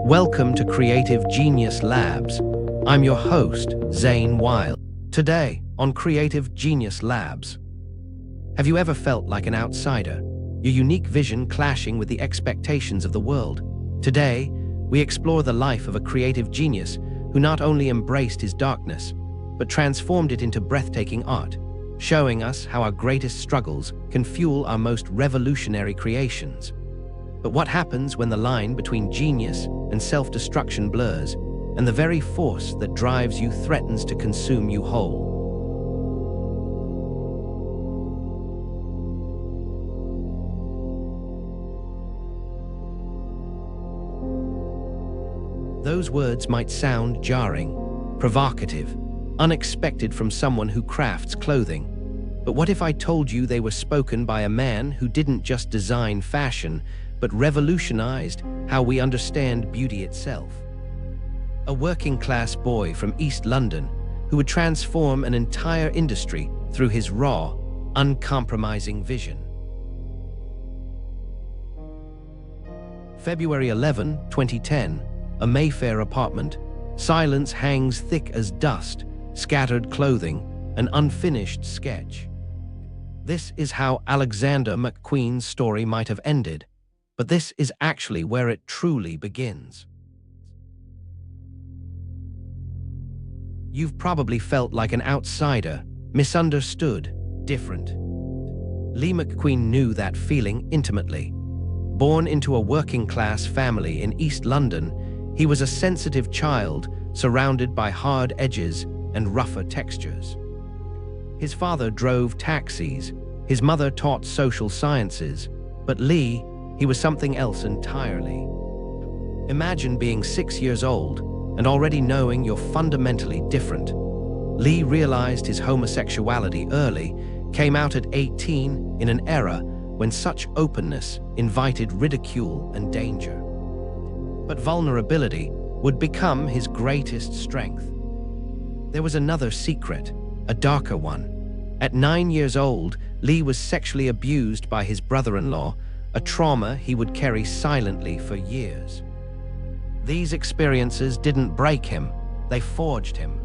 Welcome to Creative Genius Labs. I'm your host, Zane Wild. Today, on Creative Genius Labs. Have you ever felt like an outsider, your unique vision clashing with the expectations of the world? Today, we explore the life of a creative genius who not only embraced his darkness, but transformed it into breathtaking art, showing us how our greatest struggles can fuel our most revolutionary creations. But what happens when the line between genius and self-destruction blurs, and the very force that drives you threatens to consume you whole? Those words might sound jarring, provocative, unexpected from someone who crafts clothing. But what if I told you they were spoken by a man who didn't just design fashion, but revolutionized how we understand beauty itself? A working-class boy from East London who would transform an entire industry through his raw, uncompromising vision. February 11, 2010, a Mayfair apartment. Silence hangs thick as dust, scattered clothing, an unfinished sketch. This is how Alexander McQueen's story might have ended, but this is actually where it truly begins. You've probably felt like an outsider, misunderstood, different. Lee McQueen knew that feeling intimately. Born into a working-class family in East London, he was a sensitive child surrounded by hard edges and rougher textures. His father drove taxis, his mother taught social sciences, but Lee, he was something else entirely. Imagine being 6 years old and already knowing you're fundamentally different. Lee realized his homosexuality early, came out at 18 in an era when such openness invited ridicule and danger. But vulnerability would become his greatest strength. There was another secret, a darker one. At 9 years old, Lee was sexually abused by his brother-in-law, a trauma he would carry silently for years. These experiences didn't break him, they forged him.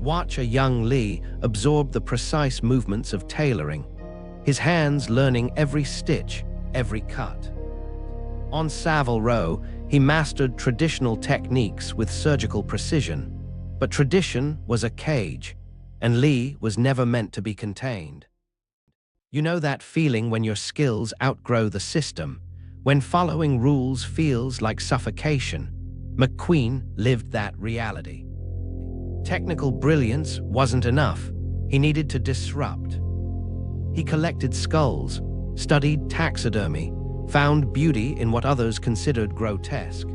Watch a young Lee absorb the precise movements of tailoring, his hands learning every stitch, every cut. On Savile Row, he mastered traditional techniques with surgical precision, but tradition was a cage, and Lee was never meant to be contained. You know that feeling when your skills outgrow the system, when following rules feels like suffocation? McQueen lived that reality. Technical brilliance wasn't enough. He needed to disrupt. He collected skulls, studied taxidermy, found beauty in what others considered grotesque.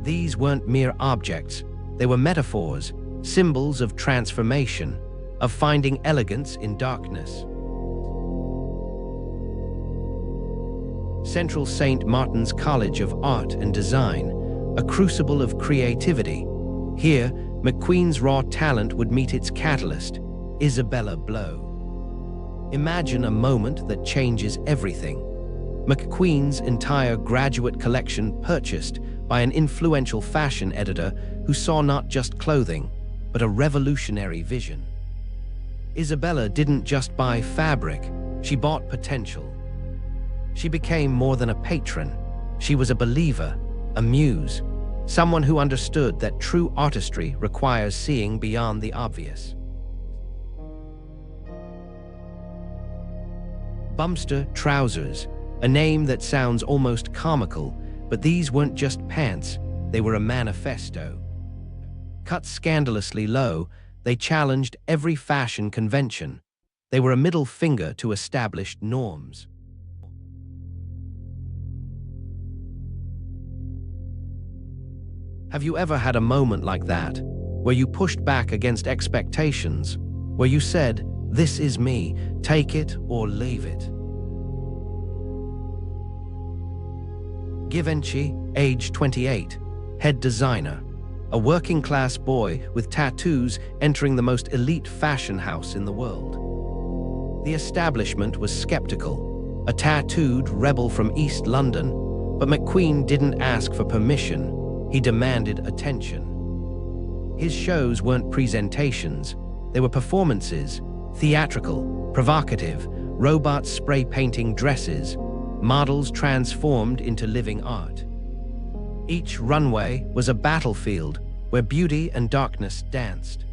These weren't mere objects, they were metaphors, symbols of transformation, of finding elegance in darkness. Central St. Martin's College of Art and Design, a crucible of creativity. Here, McQueen's raw talent would meet its catalyst, Isabella Blow. Imagine a moment that changes everything. McQueen's entire graduate collection purchased by an influential fashion editor who saw not just clothing, but a revolutionary vision. Isabella didn't just buy fabric, she bought potential. She became more than a patron. She was a believer, a muse, someone who understood that true artistry requires seeing beyond the obvious. Bumster trousers, a name that sounds almost comical, but these weren't just pants, they were a manifesto. Cut scandalously low, they challenged every fashion convention. They were a middle finger to established norms. Have you ever had a moment like that, where you pushed back against expectations, where you said, "This is me, take it or leave it"? Vinci, age 28, head designer, a working-class boy with tattoos entering the most elite fashion house in the world. The establishment was skeptical. a tattooed rebel from East London, but McQueen didn't ask for permission, he demanded attention. His shows weren't presentations, they were performances, theatrical, provocative, robots spray-painting dresses, models transformed into living art. Each runway was a battlefield where beauty and darkness danced.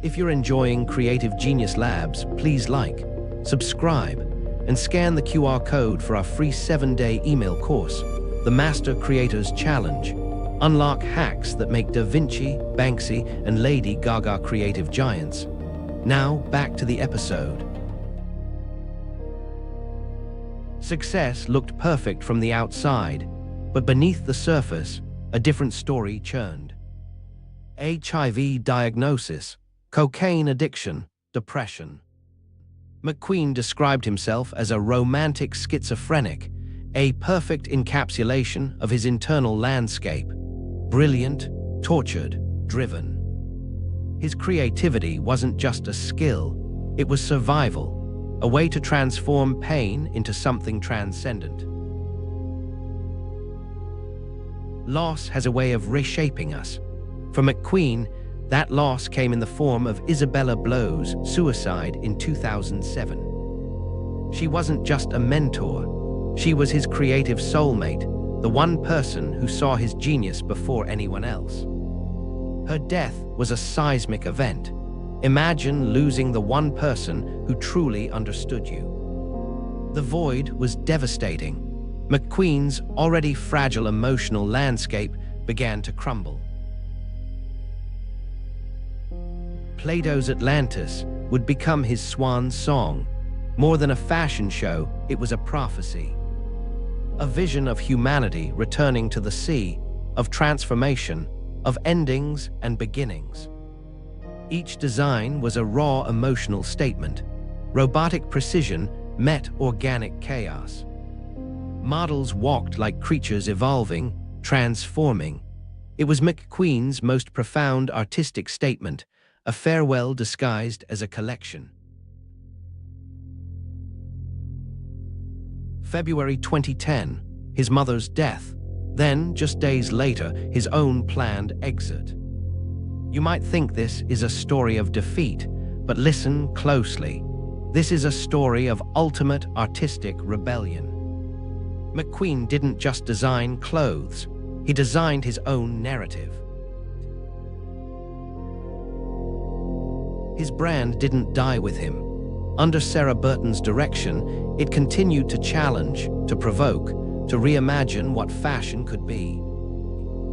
If you're enjoying Creative Genius Labs, please like, subscribe, and scan the QR code for our free 7-day email course, The Master Creators Challenge. Unlock hacks that make Da Vinci, Banksy, and Lady Gaga creative giants. Now, back to the episode. Success looked perfect from the outside, but beneath the surface, a different story churned. HIV diagnosis, cocaine addiction, depression. McQueen described himself as a romantic schizophrenic, a perfect encapsulation of his internal landscape. Brilliant, tortured, driven. His creativity wasn't just a skill, it was survival, a way to transform pain into something transcendent. Loss has a way of reshaping us. For McQueen, that loss came in the form of Isabella Blow's suicide in 2007. She wasn't just a mentor, she was his creative soulmate, the one person who saw his genius before anyone else. Her death was a seismic event. Imagine losing the one person who truly understood you. The void was devastating. McQueen's already fragile emotional landscape began to crumble. Plato's Atlantis would become his swan song. More than a fashion show, it was a prophecy. A vision of humanity returning to the sea, of transformation, of endings and beginnings. Each design was a raw emotional statement. Robotic precision met organic chaos. Models walked like creatures evolving, transforming. It was McQueen's most profound artistic statement, a farewell disguised as a collection. February 2010, his mother's death. Then, just days later, his own planned exit. You might think this is a story of defeat, but listen closely. This is a story of ultimate artistic rebellion. McQueen didn't just design clothes, he designed his own narrative. His brand didn't die with him. Under Sarah Burton's direction, it continued to challenge, to provoke, to reimagine what fashion could be.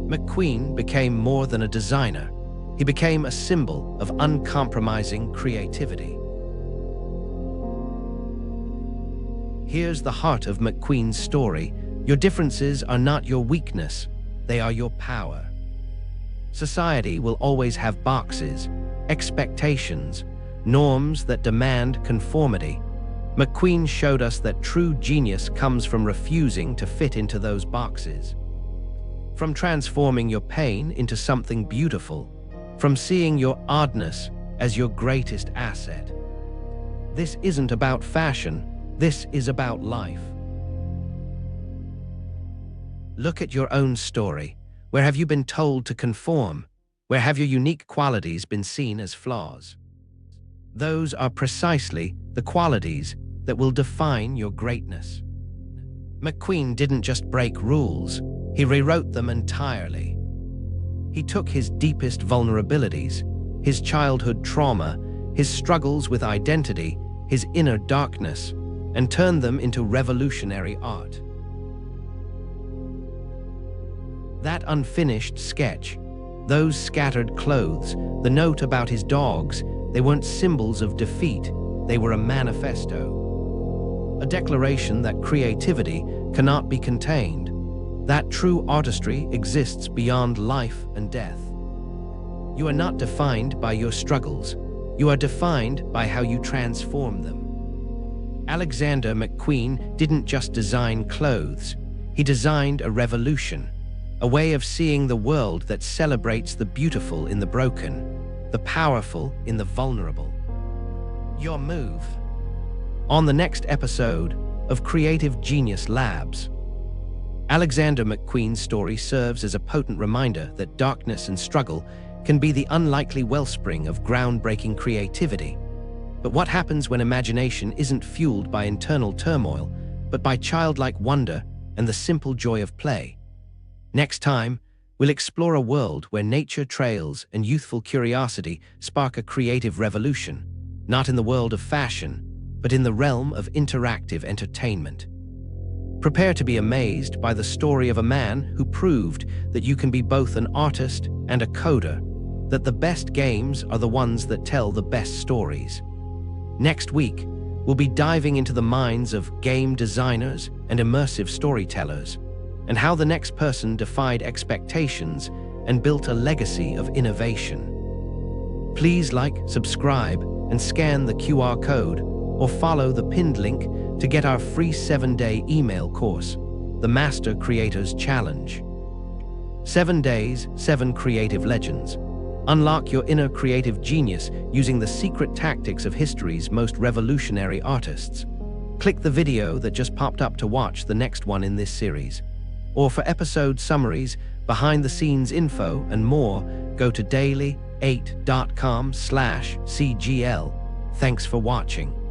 McQueen became more than a designer. He became a symbol of uncompromising creativity. Here's the heart of McQueen's story. Your differences are not your weakness, they are your power. Society will always have boxes, expectations, norms that demand conformity. McQueen showed us that true genius comes from refusing to fit into those boxes. From transforming your pain into something beautiful, from seeing your oddness as your greatest asset. This isn't about fashion, this is about life. Look at your own story. Where have you been told to conform? Where have your unique qualities been seen as flaws? Those are precisely the qualities that will define your greatness. McQueen didn't just break rules, he rewrote them entirely. He took his deepest vulnerabilities, his childhood trauma, his struggles with identity, his inner darkness, and turned them into revolutionary art. That unfinished sketch, those scattered clothes, the note about his dogs, they weren't symbols of defeat, they were a manifesto. A declaration that creativity cannot be contained, that true artistry exists beyond life and death. You are not defined by your struggles, you are defined by how you transform them. Alexander McQueen didn't just design clothes, he designed a revolution, a way of seeing the world that celebrates the beautiful in the broken, the powerful in the vulnerable. Your move. On the next episode, of creative genius labs. Alexander McQueen's story serves as a potent reminder that darkness and struggle can be the unlikely wellspring of groundbreaking creativity. But what happens when imagination isn't fueled by internal turmoil, but by childlike wonder and the simple joy of play? Next time, we'll explore a world where nature trails and youthful curiosity spark a creative revolution, not in the world of fashion, but in the realm of interactive entertainment. Prepare to be amazed by the story of a man who proved that you can be both an artist and a coder, that the best games are the ones that tell the best stories. Next week, we'll be diving into the minds of game designers and immersive storytellers, and how the next person defied expectations and built a legacy of innovation. Please like, subscribe, and scan the QR code, or follow the pinned link to get our free 7-day email course, The Master Creators Challenge. 7 days, 7 creative legends. Unlock your inner creative genius using the secret tactics of history's most revolutionary artists. Click the video that just popped up to watch the next one in this series. Or for episode summaries, behind-the-scenes info, and more, go to daily8.com/CGL. Thanks for watching.